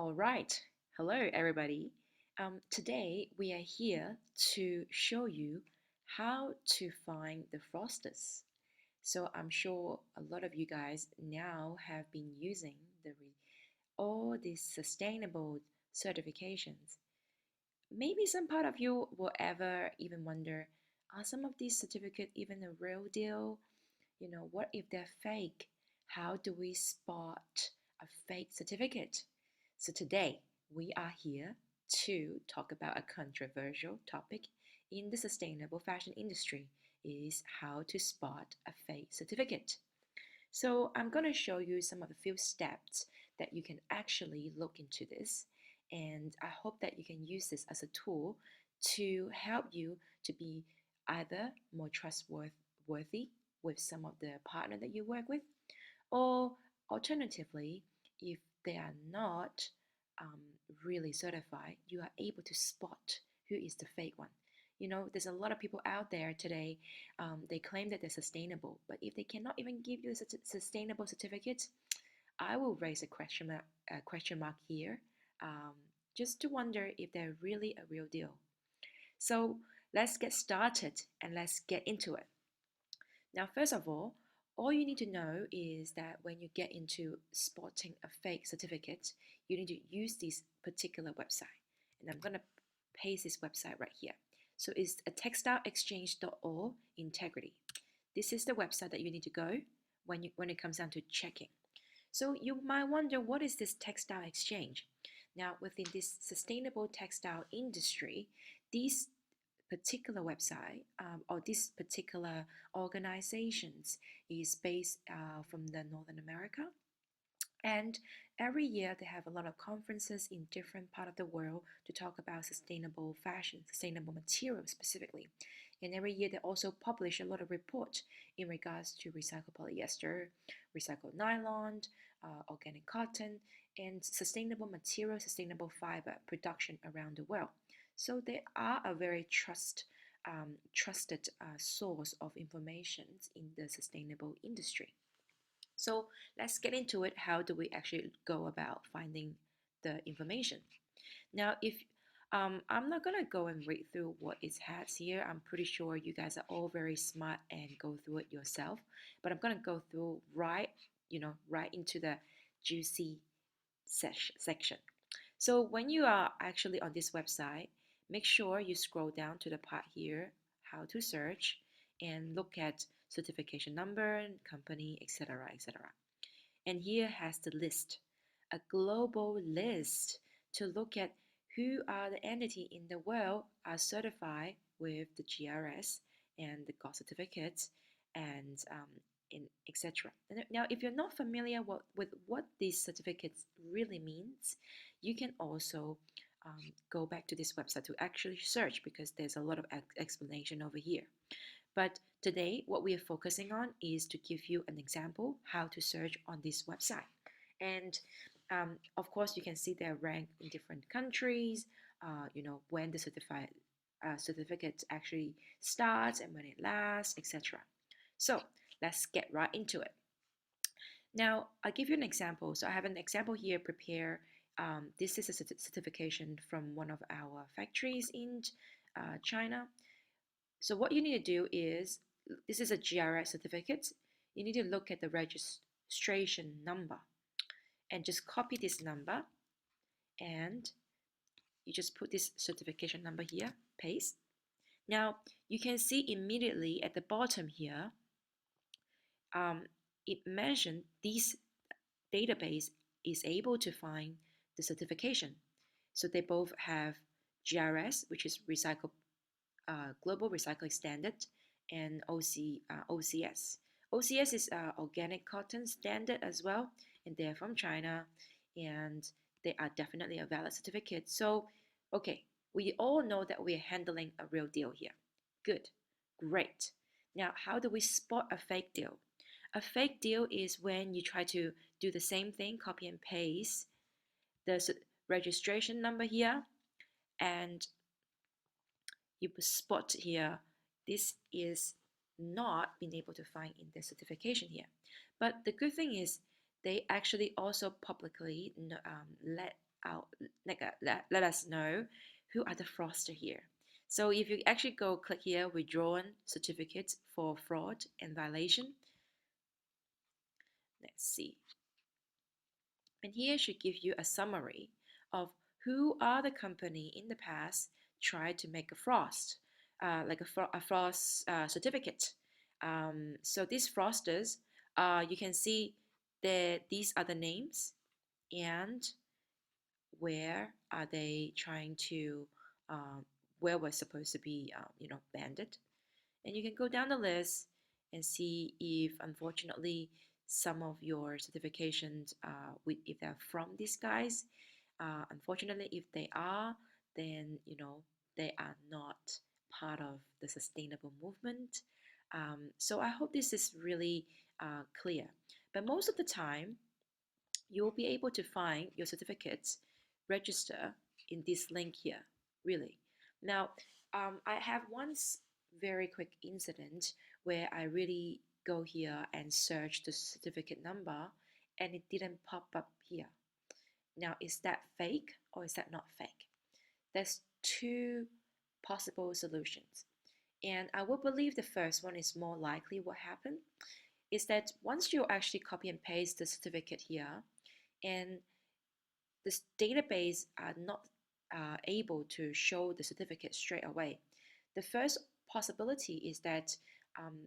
All right. Hello, everybody. Today we are here to show you how to find the frosters. So I'm sure a lot of you guys now have been using all these sustainable certifications. Maybe some part of you will ever even wonder, are some of these certificates even a real deal? What if they're fake? How do we spot a fake certificate? So today we are here to talk about a controversial topic in the sustainable fashion industry is how to spot a fake certificate. So I'm going to show you some of the few steps that you can actually look into this, and I hope that you can use this as a tool to help you to be either more trustworthy with some of the partner that you work with, or alternatively, if they are not um, really certified, you are able to spot who is the fake one. There's a lot of people out there today, they claim that they're sustainable, but if they cannot even give you a sustainable certificate, I will raise a question mark here, um, just to wonder if they're really a real deal. So let's get started and let's get into it. Now, first of all you need to know is that when you get into spotting a fake certificate, you need to use this particular website. And I'm going to paste this website right here. So it's a textileexchange.org integrity. This is the website that you need to go when it comes down to checking. So you might wonder, what is this textile exchange? Now, within this sustainable textile industry, these particular website or this particular organizations is based from the Northern America, and every year they have a lot of conferences in different part of the world to talk about sustainable fashion, sustainable materials specifically. And every year they also publish a lot of report in regards to recycled polyester, recycled nylon, organic cotton, and sustainable material, sustainable fiber production around the world. So they are a very trusted source of information in the sustainable industry. So let's get into it. How do we actually go about finding the information? Now, if I'm not gonna go and read through what it has here. I'm pretty sure you guys are all very smart and go through it yourself. But I'm gonna go through right into the juicy section. So when you are actually on this website, make sure you scroll down to the part here, how to search, and look at certification number, company, etc., etc. And here has the list, a global list to look at who are the entity in the world are certified with the GRS and the GOT certificates and etc. Now, if you're not familiar with what these certificates really means, you can also go back to this website to actually search, because there's a lot of explanation over here. But today, what we are focusing on is to give you an example how to search on this website. And of course, you can see they're ranked in different countries, when the certificate actually starts and when it lasts, etc. So let's get right into it. Now, I'll give you an example. So I have an example here prepared. This is a certification from one of our factories in China. So what you need to do is, this is a GRS certificate. You need to look at the registration number and just copy this number, and you just put this certification number here, paste. Now, you can see immediately at the bottom here, it mentioned this database is able to find the certification. So they both have GRS, which is Global Recycling Standard, and OCS. OCS is Organic Cotton Standard as well, and they're from China, and they are definitely a valid certificate. So, okay, we all know that we're handling a real deal here. Good, great. Now, how do we spot a fake deal? A fake deal is when you try to do the same thing, copy and paste the registration number here, and you spot here, this is not being able to find in the certification here. But the good thing is they actually also publicly let out let us know who are the fraudster here. So if you actually go click here, withdrawn certificates for fraud and violation. Let's see. And here should give you a summary of who are the company in the past tried to make a frost, like a frost certificate. So these frosters, you can see that these are the names and where are they trying to, um, where was supposed to be, banded. And you can go down the list and see if, unfortunately, some of your certifications, if they're from these guys. Unfortunately, if they are, then they are not part of the sustainable movement. So I hope this is really clear. But most of the time, you will be able to find your certificates register in this link here, really. Now, I have once very quick incident where I really go here and search the certificate number and it didn't pop up here. Now, is that fake or is that not fake? There's two possible solutions. And I would believe the first one is more likely what happened is that once you actually copy and paste the certificate here, and this database are not able to show the certificate straight away. The first possibility is that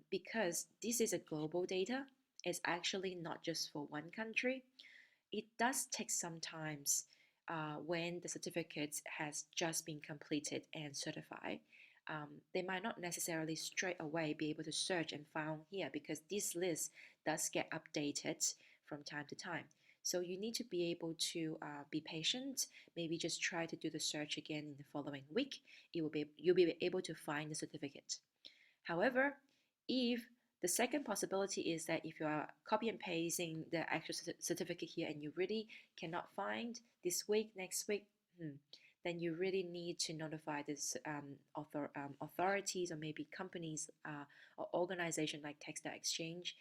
because this is a global data, it's actually not just for one country. It does take some times when the certificate has just been completed and certified. They might not necessarily straight away be able to search and found here because this list does get updated from time to time. So you need to be able to be patient. Maybe just try to do the search again in the following week. You'll be able to find the certificate. However, if the second possibility is that if you are copy and pasting the actual certificate here and you really cannot find this week, next week, then you really need to notify this authorities or maybe companies or organization like Textile Exchange,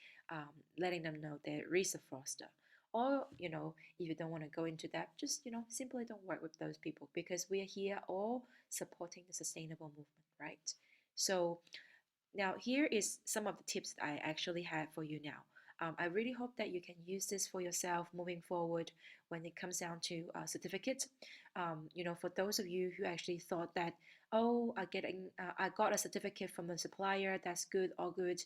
letting them know there is a fraudster. Or, if you don't want to go into that, just, simply don't work with those people because we are here all supporting the sustainable movement, right? So now, here is some of the tips that I actually have for you now. I really hope that you can use this for yourself moving forward when it comes down to certificates. For those of you who actually thought that, oh, I got a certificate from a supplier, that's good, all good,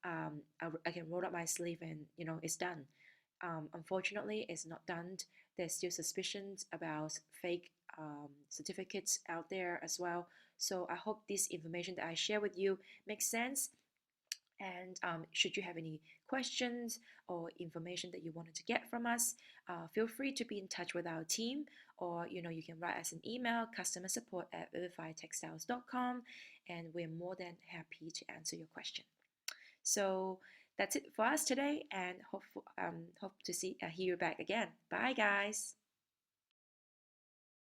I can roll up my sleeve and, it's done. Unfortunately, it's not done. There's still suspicions about fake certificates out there as well. So I hope this information that I share with you makes sense. And should you have any questions or information that you wanted to get from us, feel free to be in touch with our team, or you can write us an email, customer support at vivifytextiles.com, and we're more than happy to answer your question. So that's it for us today, and hope to hear you back again. Bye, guys.